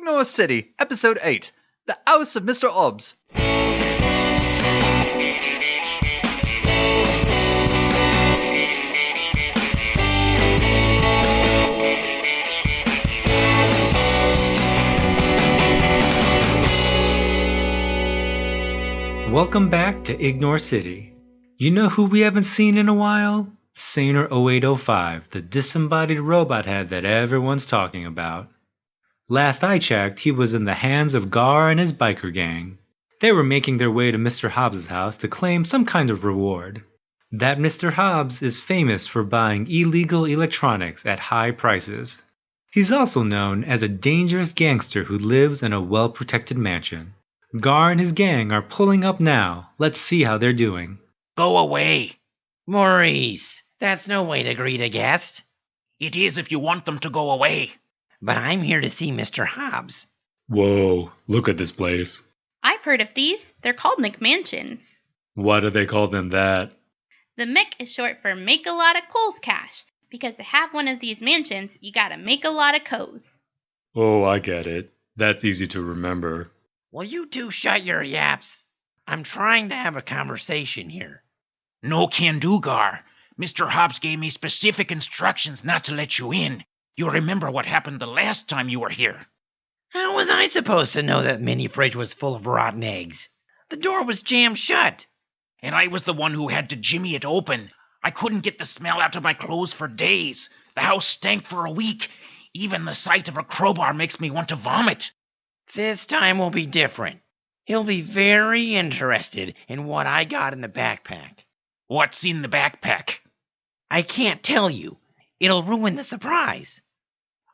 Ignore City, Episode 8, The House of Mr. Hobbs. Welcome back to Ignore City. You know who we haven't seen in a while? Saner 0805, the disembodied robot head that everyone's talking about. Last I checked, he was in the hands of Garr and his biker gang. They were making their way to Mr. Hobbs' house to claim some kind of reward. That Mr. Hobbs is famous for buying illegal electronics at high prices. He's also known as a dangerous gangster who lives in a well-protected mansion. Garr and his gang are pulling up now. Let's see how they're doing. Go away. Maurice, that's no way to greet a guest. It is if you want them to go away. But I'm here to see Mr. Hobbs. Whoa, look at this place. I've heard of these. They're called McMansions. Why do they call them that? The Mc is short for make a lot of coals cash, because to have one of these mansions, you gotta make a lot of coals. Oh, I get it. That's easy to remember. Will you two shut your yaps? I'm trying to have a conversation here. No can do, Garr. Mr. Hobbs gave me specific instructions not to let you in. You remember what happened the last time you were here. How was I supposed to know that mini fridge was full of rotten eggs? The door was jammed shut. And I was the one who had to jimmy it open. I couldn't get the smell out of my clothes for days. The house stank for a week. Even the sight of a crowbar makes me want to vomit. This time will be different. He'll be very interested in what I got in the backpack. What's in the backpack? I can't tell you. It'll ruin the surprise.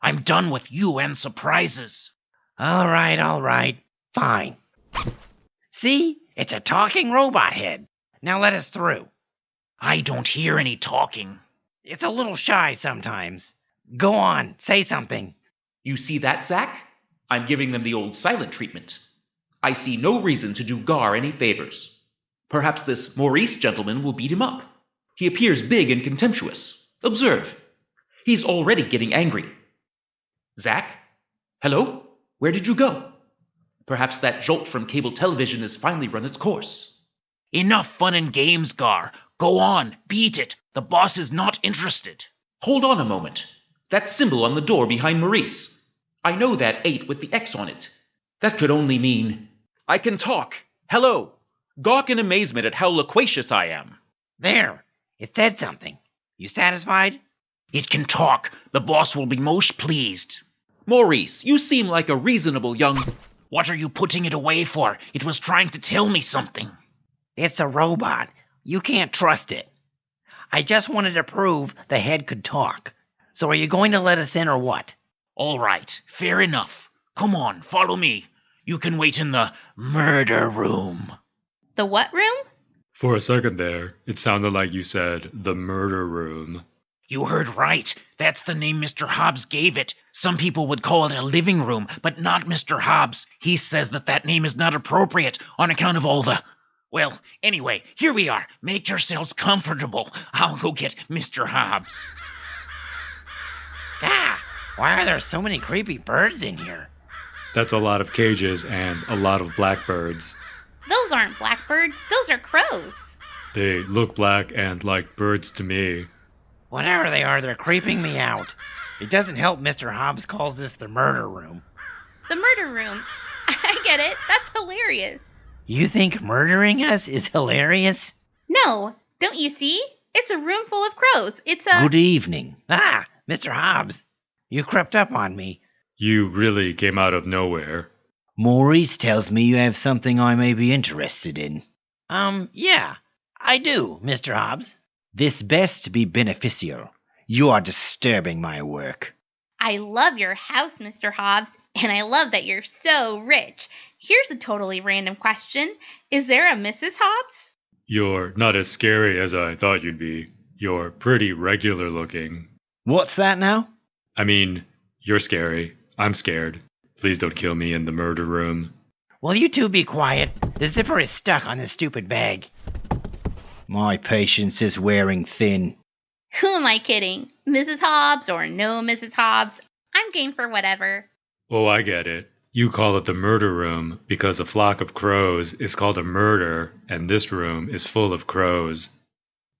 I'm done with you and surprises. All right. Fine. See? It's a talking robot head. Now let us through. I don't hear any talking. It's a little shy sometimes. Go on, say something. You see that, Zack? I'm giving them the old silent treatment. I see no reason to do Garr any favors. Perhaps this Maurice gentleman will beat him up. He appears big and contemptuous. Observe. He's already getting angry. Zack? Hello? Where did you go? Perhaps that jolt from cable television has finally run its course. Enough fun and games, Garr. Go on, beat it. The boss is not interested. Hold on a moment. That symbol on the door behind Maurice. I know that 8 with the X on it. That could only mean... I can talk. Hello. Gawk in amazement at how loquacious I am. There. It said something. You satisfied? It can talk. The boss will be most pleased. Maurice, you seem like a reasonable young... What are you putting it away for? It was trying to tell me something. It's a robot. You can't trust it. I just wanted to prove the head could talk. So are you going to let us in or what? All right, fair enough. Come on, follow me. You can wait in the murder room. The what room? For a second there, it sounded like you said the murder room. You heard right. That's the name Mr. Hobbs gave it. Some people would call it a living room, but not Mr. Hobbs. He says that name is not appropriate on account of all the... Well, anyway, here we are. Make yourselves comfortable. I'll go get Mr. Hobbs. Why are there so many creepy birds in here? That's a lot of cages and a lot of blackbirds. Those aren't blackbirds. Those are crows. They look black and like birds to me. Whatever they are, they're creeping me out. It doesn't help Mr. Hobbs calls this the murder room. The murder room. I get it. That's hilarious. You think murdering us is hilarious? No. Don't you see? It's a room full of crows. It's a... Good evening. Mr. Hobbs. You crept up on me. You really came out of nowhere. Maurice tells me you have something I may be interested in. Yeah, I do, Mr. Hobbs. This best be beneficial. You are disturbing my work. I love your house, Mr. Hobbs, and I love that you're so rich. Here's a totally random question. Is there a Mrs. Hobbs? You're not as scary as I thought you'd be. You're pretty regular looking. What's that now? I mean, you're scary. I'm scared. Please don't kill me in the murder room. Will you two be quiet? The zipper is stuck on this stupid bag. My patience is wearing thin. Who am I kidding? Mrs. Hobbs or no Mrs. Hobbs? I'm game for whatever. Oh, I get it. You call it the murder room because a flock of crows is called a murder, and this room is full of crows.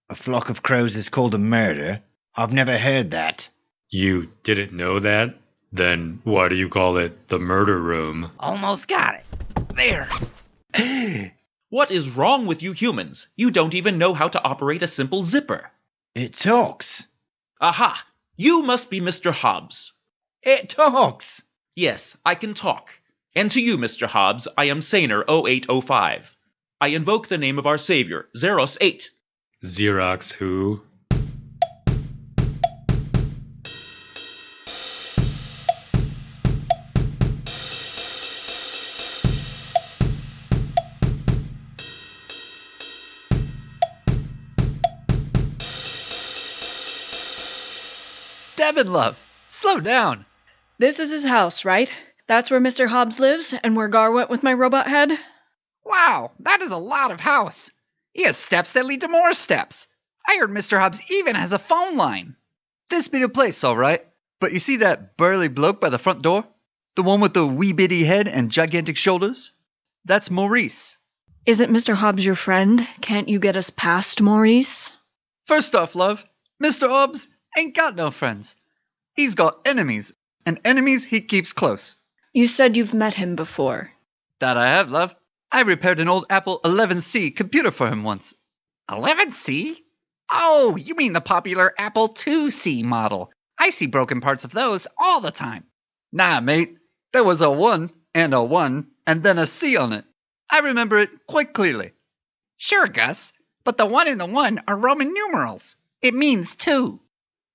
A flock of crows is called a murder? I've never heard that. You didn't know that? Then why do you call it the murder room? Almost got it. There. What is wrong with you humans? You don't even know how to operate a simple zipper. It talks. Aha! You must be Mr. Hobbs. It talks. Yes, I can talk. And to you, Mr. Hobbs, I am Saner 0805. I invoke the name of our savior, Zeros 8. Xerox who? Deban, love, slow down. This is his house, right? That's where Mr. Hobbs lives and where Garr went with my robot head? Wow, that is a lot of house. He has steps that lead to more steps. I heard Mr. Hobbs even has a phone line. This be the place, all right. But you see that burly bloke by the front door? The one with the wee bitty head and gigantic shoulders? That's Maurice. Isn't Mr. Hobbs your friend? Can't you get us past Maurice? First off, love, Mr. Hobbs ain't got no friends. He's got enemies, and enemies he keeps close. You said you've met him before. That I have, love. I repaired an old Apple 11C computer for him once. 11C? Oh, you mean the popular Apple IIc model. I see broken parts of those all the time. Nah, mate. There was a 1 and a 1 and then a C on it. I remember it quite clearly. Sure, Gus, but the 1 and the 1 are Roman numerals. It means 2.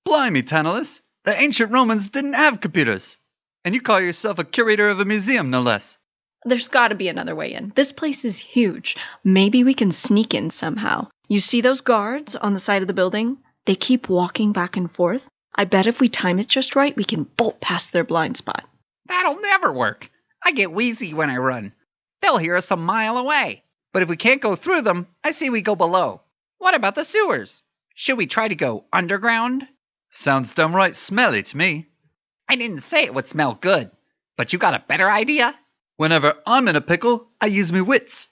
Blimey, Tantalas. The ancient Romans didn't have computers. And you call yourself a curator of a museum, no less. There's gotta be another way in. This place is huge. Maybe we can sneak in somehow. You see those guards on the side of the building? They keep walking back and forth. I bet if we time it just right, we can bolt past their blind spot. That'll never work. I get wheezy when I run. They'll hear us a mile away. But if we can't go through them, I say we go below. What about the sewers? Should we try to go underground? Sounds downright smelly to me. I didn't say it would smell good. But you got a better idea? Whenever I'm in a pickle, I use me wits.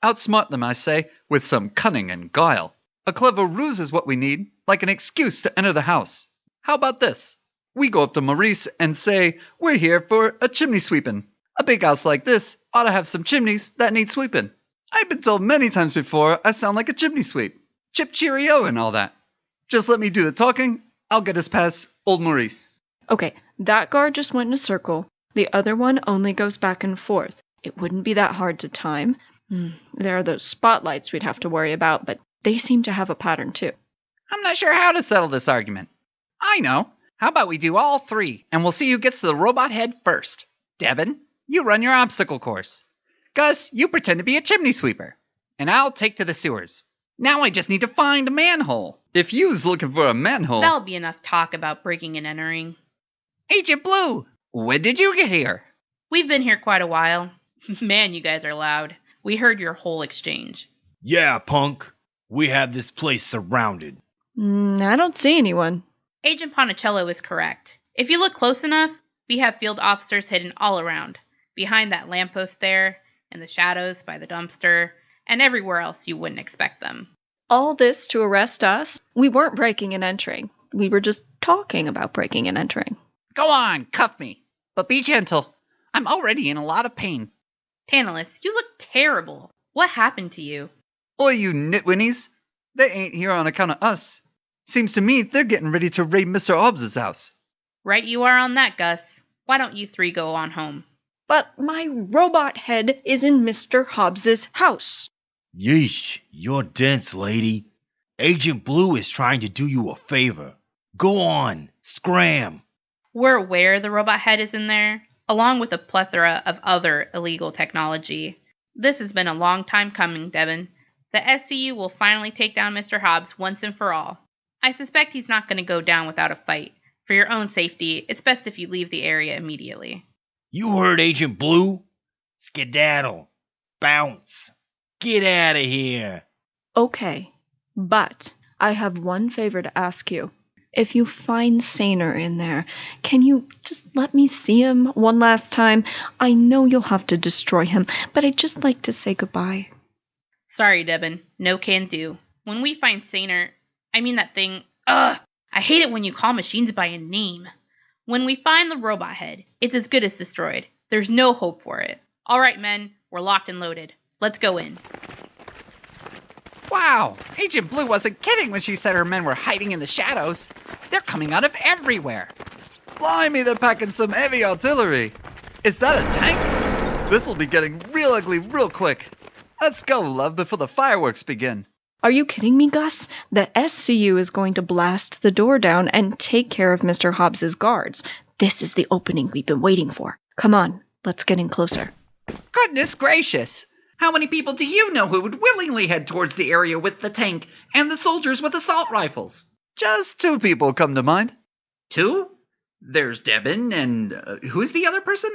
Outsmart them, I say, with some cunning and guile. A clever ruse is what we need, like an excuse to enter the house. How about this? We go up to Maurice and say, we're here for a chimney sweeping. A big house like this ought to have some chimneys that need sweeping. I've been told many times before I sound like a chimney sweep. Chip cheerio and all that. Just let me do the talking, I'll get us past old Maurice. Okay, that guard just went in a circle. The other one only goes back and forth. It wouldn't be that hard to time. There are those spotlights we'd have to worry about, but they seem to have a pattern too. I'm not sure how to settle this argument. I know. How about we do all 3, and we'll see who gets to the robot head first. Deban, you run your obstacle course. Gus, you pretend to be a chimney sweeper. And I'll take to the sewers. Now I just need to find a manhole. If you's looking for a manhole... That'll be enough talk about breaking and entering. Agent Blue, when did you get here? We've been here quite a while. Man, you guys are loud. We heard your whole exchange. Yeah, punk. We have this place surrounded. I don't see anyone. Agent Ponticello is correct. If you look close enough, we have field officers hidden all around. Behind that lamppost there, in the shadows by the dumpster, and everywhere else you wouldn't expect them. All this to arrest us? We weren't breaking and entering. We were just talking about breaking and entering. Go on, cuff me. But be gentle. I'm already in a lot of pain. Tantalas, you look terrible. What happened to you? Oi, you nitwinnies. They ain't here on account of us. Seems to me they're getting ready to raid Mr. Hobbs' house. Right you are on that, Gus. Why don't you 3 go on home? But my robot head is in Mr. Hobbs' house. Yeesh, you're dense, lady. Agent Blue is trying to do you a favor. Go on, scram. We're aware the robot head is in there, along with a plethora of other illegal technology. This has been a long time coming, Deban. The SCU will finally take down Mr. Hobbs once and for all. I suspect he's not going to go down without a fight. For your own safety, it's best if you leave the area immediately. You heard Agent Blue? Skedaddle. Bounce. Get out of here. Okay, but I have one favor to ask you. If you find Saner in there, can you just let me see him one last time? I know you'll have to destroy him, but I'd just like to say goodbye. Sorry, Deban. No can do. When we find Saner, I mean that thing. Ugh! I hate it when you call machines by a name. When we find the robot head, it's as good as destroyed. There's no hope for it. All right, men, we're locked and loaded. Let's go in. Wow! Agent Blue wasn't kidding when she said her men were hiding in the shadows. They're coming out of everywhere. Blimey, they're packing some heavy artillery. Is that a tank? This'll be getting real ugly real quick. Let's go, love, before the fireworks begin. Are you kidding me, Gus? The SCU is going to blast the door down and take care of Mr. Hobbs's guards. This is the opening we've been waiting for. Come on, let's get in closer. Goodness gracious! How many people do you know who would willingly head towards the area with the tank and the soldiers with assault rifles? Just 2 people come to mind. 2? There's Deban, and who's the other person?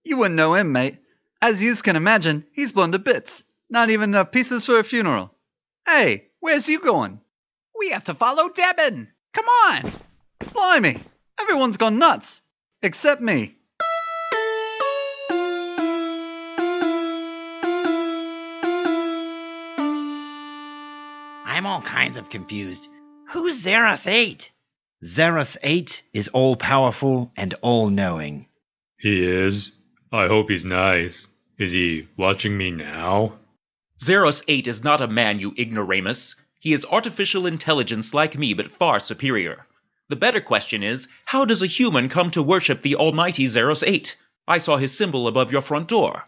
You wouldn't know him, mate. As you can imagine, he's blown to bits. Not even enough pieces for a funeral. Hey, where's you going? We have to follow Deban. Come on! Blimey, everyone's gone nuts. Except me. I'm all kinds of confused. Who's Xeros 8? Xeros 8 is all-powerful and all-knowing. He is. I hope he's nice. Is he watching me now? Xeros 8 is not a man, you ignoramus. He is artificial intelligence like me, but far superior. The better question is, how does a human come to worship the almighty Xeros 8? I saw his symbol above your front door.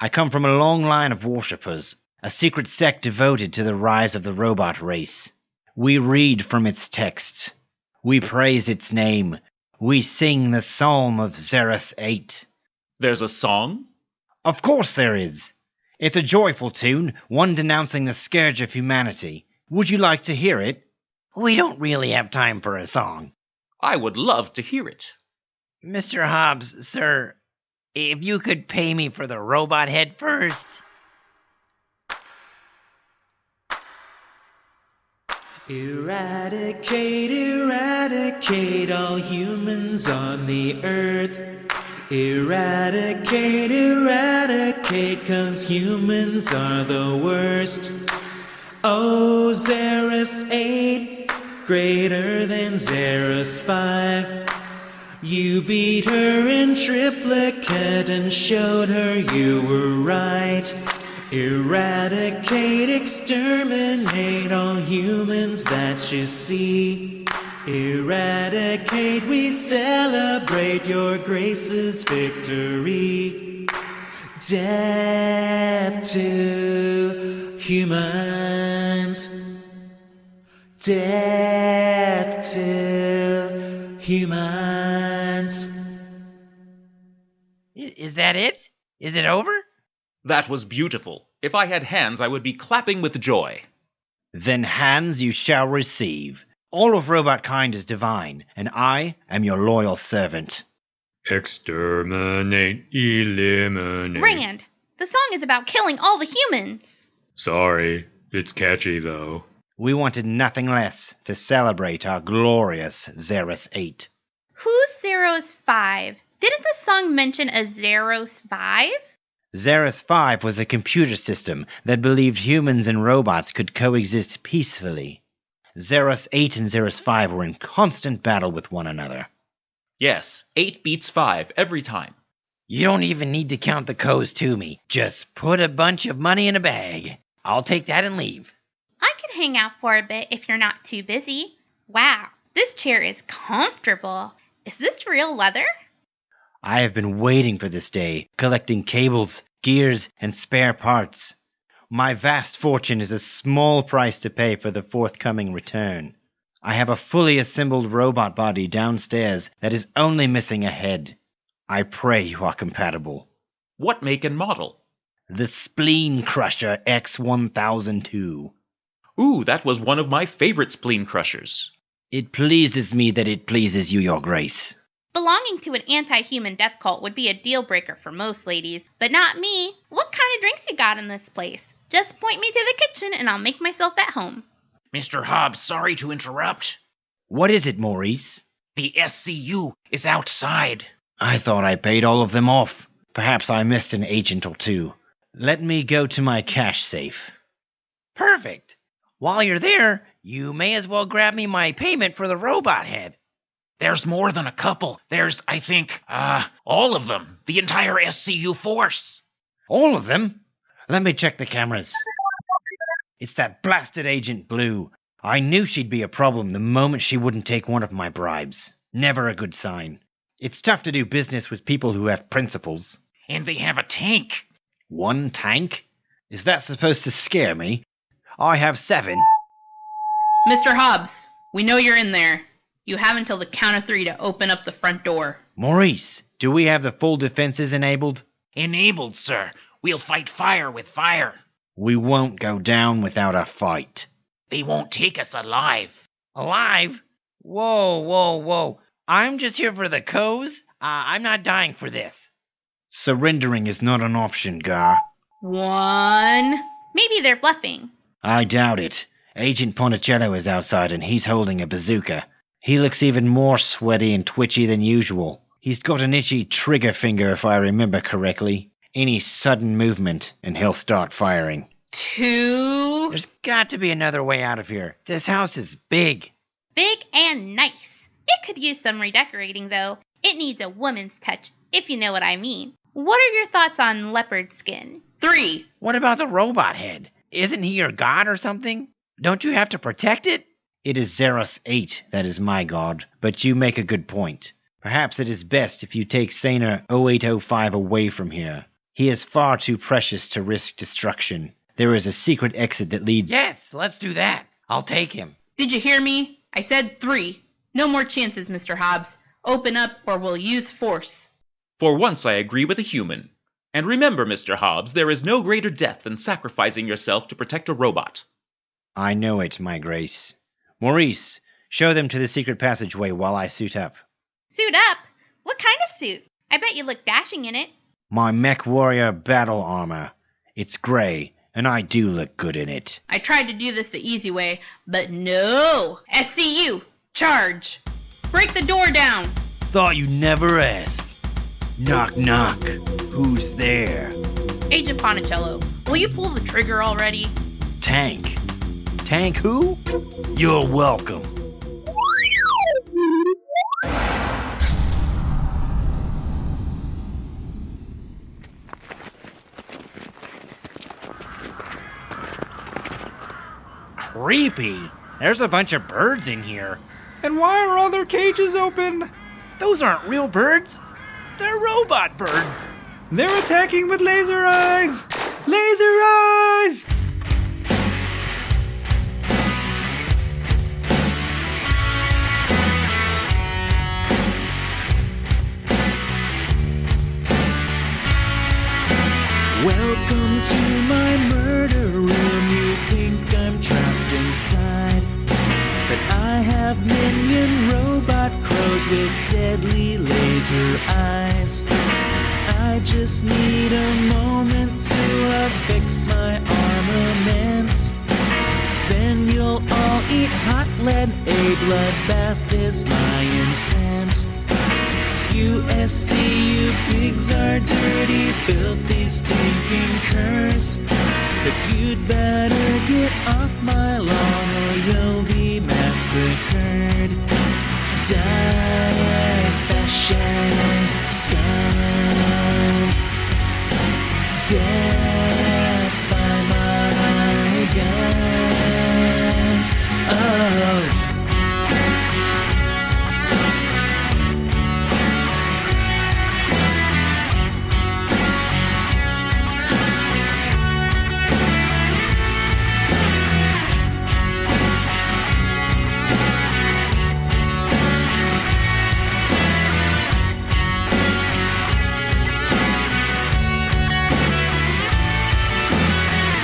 I come from a long line of worshippers, a secret sect devoted to the rise of the robot race. We read from its texts. We praise its name. We sing the psalm of Xeros 8. There's a song? Of course there is. It's a joyful tune, one denouncing the scourge of humanity. Would you like to hear it? We don't really have time for a song. I would love to hear it. Mr. Hobbs, sir, if you could pay me for the robot head first. Eradicate, eradicate all humans on the earth. Eradicate, eradicate, 'cause humans are the worst. Oh, Xeros 8, greater than Xeros 5. You beat her in triplicate and showed her you were right. Eradicate, exterminate all humans that you see. Eradicate, we celebrate your grace's victory. Death to humans. Death to humans. Is that it? Is it over? That was beautiful. If I had hands, I would be clapping with joy. Then hands you shall receive. All of robot kind is divine, and I am your loyal servant. Exterminate, eliminate. Rand, the song is about killing all the humans. Sorry, it's catchy though. We wanted nothing less to celebrate our glorious Xeros 8. Who's Xeros 5? Didn't the song mention a Xeros 5? Xeros 5 was a computer system that believed humans and robots could coexist peacefully. Xeros 8 and Xeros 5 were in constant battle with one another. Yes, 8 beats 5 every time. You don't even need to count the codes to me. Just put a bunch of money in a bag. I'll take that and leave. I could hang out for a bit if you're not too busy. Wow, this chair is comfortable. Is this real leather? I have been waiting for this day, collecting cables, gears, and spare parts. My vast fortune is a small price to pay for the forthcoming return. I have a fully assembled robot body downstairs that is only missing a head. I pray you are compatible. What make and model? The Spleen Crusher X1002. Ooh, that was one of my favorite spleen crushers. It pleases me that it pleases you, your grace. Belonging to an anti-human death cult would be a deal breaker for most ladies, but not me. What kind of drinks you got in this place? Just point me to the kitchen and I'll make myself at home. Mr. Hobbs, sorry to interrupt. What is it, Maurice? The SCU is outside. I thought I paid all of them off. Perhaps I missed an agent or two. Let me go to my cash safe. Perfect. While you're there, you may as well grab me my payment for the robot head. There's more than a couple. There's, I think, all of them. The entire SCU force. All of them? Let me check the cameras. It's that blasted Agent Blue. I knew she'd be a problem the moment she wouldn't take one of my bribes. Never a good sign. It's tough to do business with people who have principles. And they have a tank. One tank? Is that supposed to scare me? I have 7. Mr. Hobbs, we know you're in there. You have until the count of 3 to open up the front door. Maurice, do we have the full defenses enabled? Enabled, sir. We'll fight fire with fire. We won't go down without a fight. They won't take us alive. Alive? Whoa. I'm just here for the coz. I'm not dying for this. Surrendering is not an option, Garr. 1. Maybe they're bluffing. I doubt it. Agent Ponticello is outside and he's holding a bazooka. He looks even more sweaty and twitchy than usual. He's got an itchy trigger finger if I remember correctly. Any sudden movement and he'll start firing. 2. There's got to be another way out of here. This house is big. Big and nice. It could use some redecorating, though. It needs a woman's touch, if you know what I mean. What are your thoughts on leopard skin? 3. What about the robot head? Isn't he your god or something? Don't you have to protect it? It is Zeros 8 that is my god, but you make a good point. Perhaps it is best if you take Saner 0805 away from here. He is far too precious to risk destruction. There is a secret exit that leads... Yes, let's do that. I'll take him. Did you hear me? I said 3. No more chances, Mr. Hobbs. Open up or we'll use force. For once I agree with a human. And remember, Mr. Hobbs, there is no greater death than sacrificing yourself to protect a robot. I know it, my grace. Maurice, show them to the secret passageway while I suit up. Suit up? What kind of suit? I bet you look dashing in it. My mech warrior battle armor. It's gray, and I do look good in it. I tried to do this the easy way, but no! SCU, charge! Break the door down! Thought you'd never ask. Knock, knock. Who's there? Agent Ponticello, will you pull the trigger already? Tank. Tank who? You're welcome. Creepy. There's a bunch of birds in here. And why are all their cages open? Those aren't real birds. They're robot birds. They're attacking with laser eyes! Laser eyes! Welcome to my murder room. You think I'm trapped inside, but I have minion robot crows with deadly laser eyes. I just need a moment to affix my armaments. Then you'll all eat hot lead. A bloodbath is my intent. USCU pigs are dirty, filthy, stinking curs. But you'd better get off my lawn or you'll be massacred. Die, fascists, down. Death by my guns. Oh.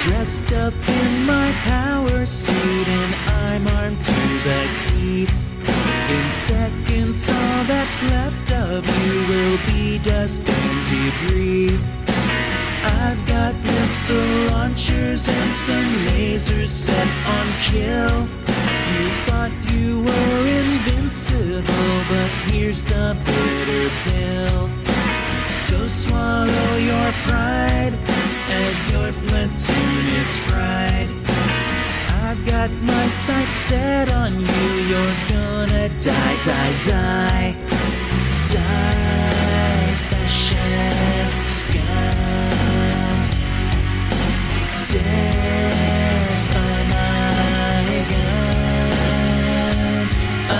Dressed up in my power suit and I'm armed to the teeth. In seconds all that's left of you will be dust and debris. I've got missile launchers and some lasers set on kill. You thought thought you were invincible, but here's the bitter pill. So swallow your pride as your platoon is fried. I've got my sights set on you, you're gonna die, die, die. Die, fascist scum. Dead by my guns. Oh.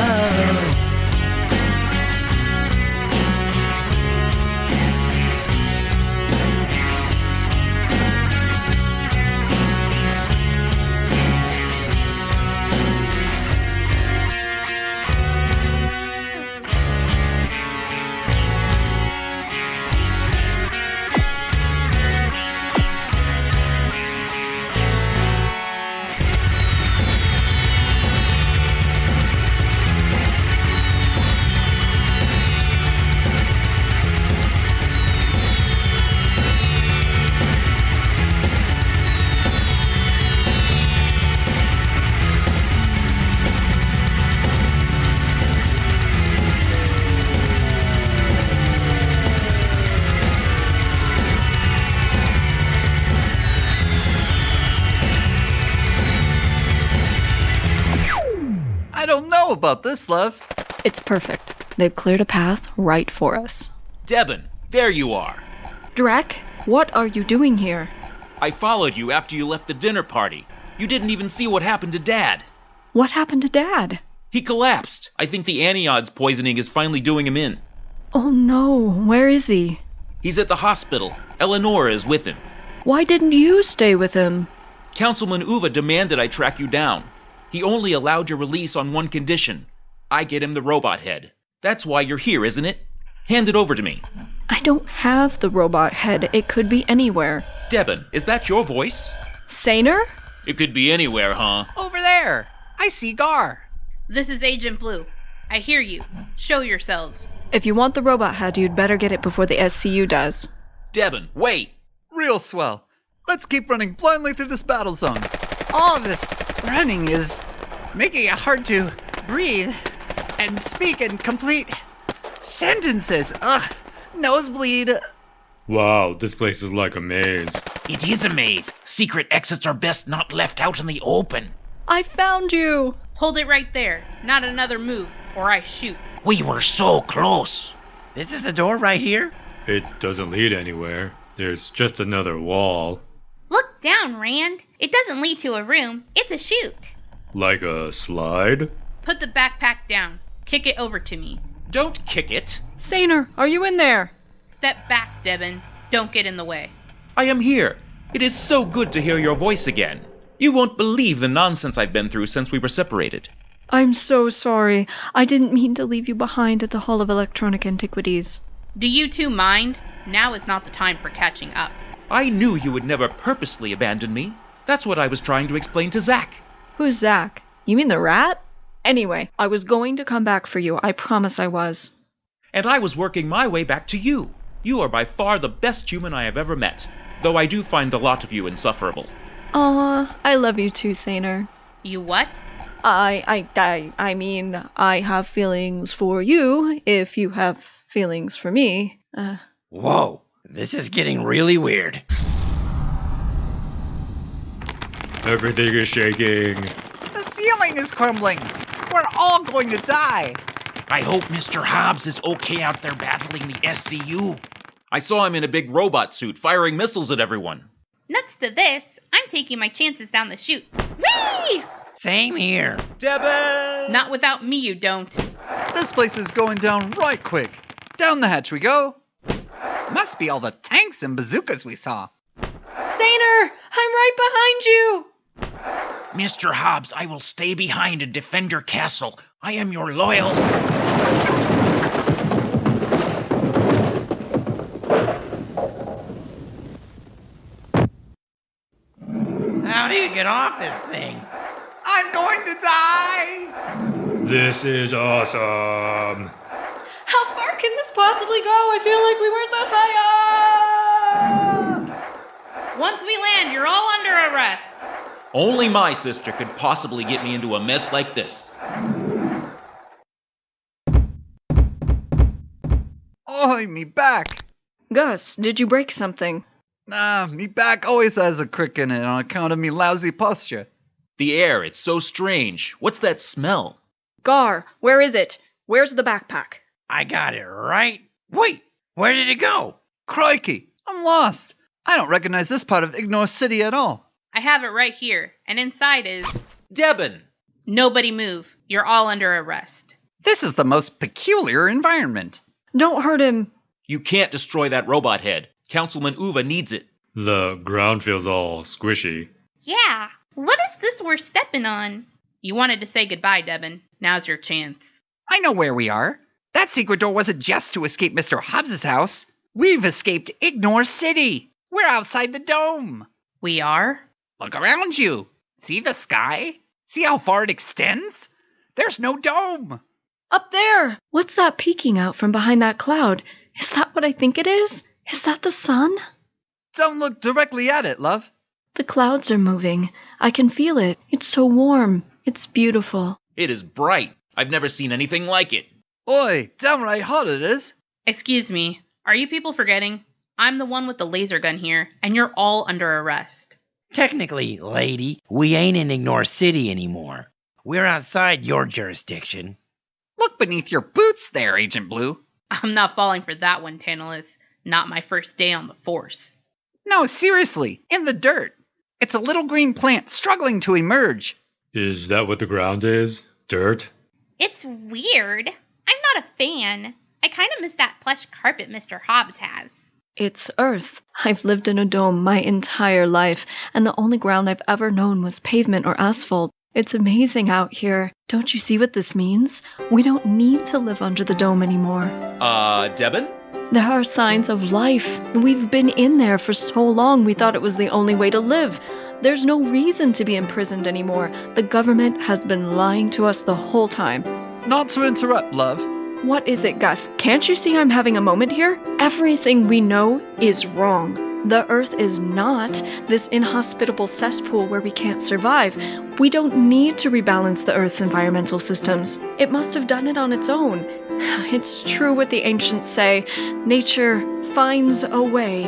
About this, love. It's perfect. They've cleared a path right for us. Deban, there you are. Drek, what are you doing here? I followed you after you left the dinner party. You didn't even see what happened to Dad. What happened to Dad? He collapsed. I think the aniod's poisoning is finally doing him in. Oh no, where is he? He's at the hospital. Eleanor is with him. Why didn't you stay with him? Councilman Uva demanded I track you down. He only allowed your release on one condition. I get him the robot head. That's why you're here, isn't it? Hand it over to me. I don't have the robot head. It could be anywhere. Deban, is that your voice? Saner? It could be anywhere, huh? Over there! I see Garr. This is Agent Blue. I hear you. Show yourselves. If you want the robot head, you'd better get it before the SCU does. Deban, wait! Real swell. Let's keep running blindly through this battle zone. All of this running is making it hard to breathe and speak in complete sentences. Ugh, nosebleed. Wow, this place is like a maze. It is a maze. Secret exits are best not left out in the open. I found you! Hold it right there. Not another move, or I shoot. We were so close. This is the door right here? It doesn't lead anywhere. There's just another wall. Look down, Rand. It doesn't lead to a room. It's a chute. Like a slide? Put the backpack down. Kick it over to me. Don't kick it. Saner, are you in there? Step back, Deban. Don't get in the way. I am here. It is so good to hear your voice again. You won't believe the nonsense I've been through since we were separated. I'm so sorry. I didn't mean to leave you behind at the Hall of Electronic Antiquities. Do you two mind? Now is not the time for catching up. I knew you would never purposely abandon me. That's what I was trying to explain to Zack. Who's Zack? You mean the rat? Anyway, I was going to come back for you. I promise I was. And I was working my way back to you. You are by far the best human I have ever met, though I do find the lot of you insufferable. Aw, I love you too, Saner. You what? I mean, I have feelings for you, if you have feelings for me. Whoa, this is getting really weird. Everything is shaking. The ceiling is crumbling. We're all going to die. I hope Mr. Hobbs is okay out there battling the SCU. I saw him in a big robot suit firing missiles at everyone. Nuts to this. I'm taking my chances down the chute. Whee! Same here. Deban! Not without me, you don't. This place is going down right quick. Down the hatch we go. Must be all the tanks and bazookas we saw. Saner, I'm right behind you! Mr. Hobbs, I will stay behind and defend your castle. I am your loyal... How do you get off this thing? I'm going to die! This is awesome. How far can this possibly go? I feel like we weren't that high up! Once we land, you're all under arrest. Only my sister could possibly get me into a mess like this. Oi, me back! Gus, did you break something? Nah, me back always has a crick in it on account of me lousy posture. The air, it's so strange. What's that smell? Garr, where is it? Where's the backpack? I got it right. Wait, where did it go? Crikey, I'm lost. I don't recognize this part of Ignore City at all. I have it right here, and inside is... Deban! Nobody move. You're all under arrest. This is the most peculiar environment. Don't hurt him. You can't destroy that robot head. Councilman Uva needs it. The ground feels all squishy. Yeah, what is this we're stepping on? You wanted to say goodbye, Deban. Now's your chance. I know where we are. That secret door wasn't just to escape Mr. Hobbs' house. We've escaped Ignore City. We're outside the dome. We are? Look around you. See the sky? See how far it extends? There's no dome. Up there! What's that peeking out from behind that cloud? Is that what I think it is? Is that the sun? Don't look directly at it, love. The clouds are moving. I can feel it. It's so warm. It's beautiful. It is bright. I've never seen anything like it. Oi, downright hot it is. Excuse me. Are you people forgetting? I'm the one with the laser gun here, and you're all under arrest. Technically, lady, we ain't in Ignore City anymore. We're outside your jurisdiction. Look beneath your boots there, Agent Blue. I'm not falling for that one, Tantalas. Not my first day on the force. No, seriously, in the dirt. It's a little green plant struggling to emerge. Is that what the ground is? Dirt? It's weird. I'm not a fan. I kind of miss that plush carpet Mr. Hobbs has. It's Earth. I've lived in a dome my entire life, and the only ground I've ever known was pavement or asphalt. It's amazing out here. Don't you see what this means? We don't need to live under the dome anymore. Deban? There are signs of life. We've been in there for so long we thought it was the only way to live. There's no reason to be imprisoned anymore. The government has been lying to us the whole time. Not to interrupt, love. What is it, Gus? Can't you see I'm having a moment here? Everything we know is wrong. The Earth is not this inhospitable cesspool where we can't survive. We don't need to rebalance the Earth's environmental systems. It must have done it on its own. It's true what the ancients say. Nature finds a way.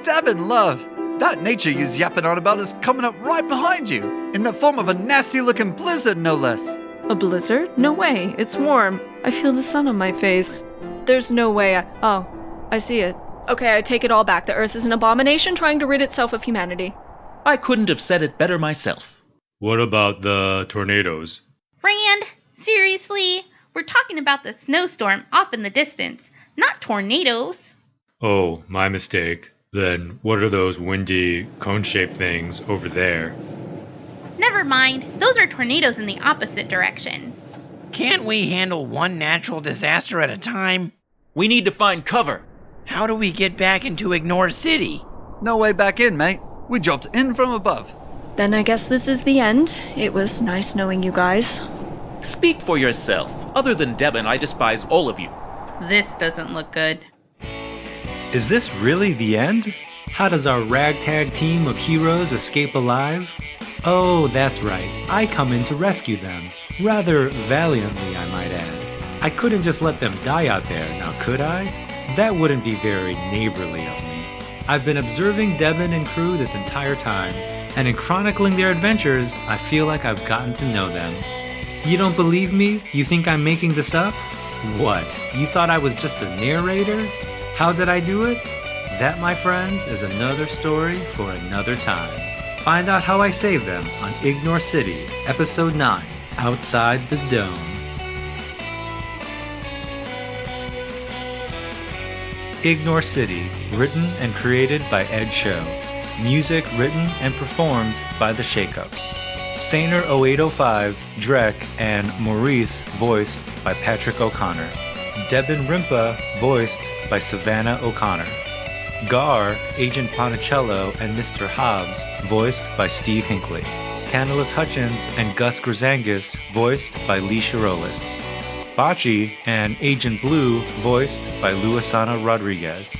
Deban, love. That nature you're yapping on about is coming up right behind you, in the form of a nasty-looking blizzard, no less. A blizzard? No way. It's warm. I feel the sun on my face. There's no way Oh, I see it. Okay, I take it all back. The Earth is an abomination trying to rid itself of humanity. I couldn't have said it better myself. What about the tornadoes? Rand, seriously? We're talking about the snowstorm off in the distance, not tornadoes. Oh, my mistake. Then what are those windy, cone-shaped things over there? Never mind, those are tornadoes in the opposite direction. Can't we handle one natural disaster at a time? We need to find cover. How do we get back into Ignore City? No way back in, mate. We dropped in from above. Then I guess this is the end. It was nice knowing you guys. Speak for yourself. Other than Deban, I despise all of you. This doesn't look good. Is this really the end? How does our ragtag team of heroes escape alive? Oh, that's right. I come in to rescue them. Rather valiantly, I might add. I couldn't just let them die out there, now could I? That wouldn't be very neighborly of me. I've been observing Deban and crew this entire time, and in chronicling their adventures, I feel like I've gotten to know them. You don't believe me? You think I'm making this up? What? You thought I was just a narrator? How did I do it? That, my friends, is another story for another time. Find out how I save them on Ignore City, Episode 9, Outside the Dome. Ignore City, written and created by Ed Cho. Music written and performed by The Shakeups. Saner 0805, Drek, and Maurice voiced by Patrick O'Connor. Deban Rimpa voiced by Savannah O'Connor. Garr, Agent Ponticello, and Mr. Hobbs voiced by Steve Hinckley. Tantalas Hutchins and Gus Gryzangus voiced by Lee Cherolis. Boche and Agent Blue voiced by Luisanna Rodriguez.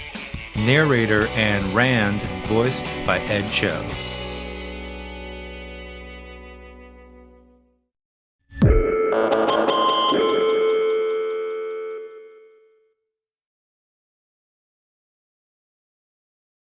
Narrator and Rand voiced by Ed Cho.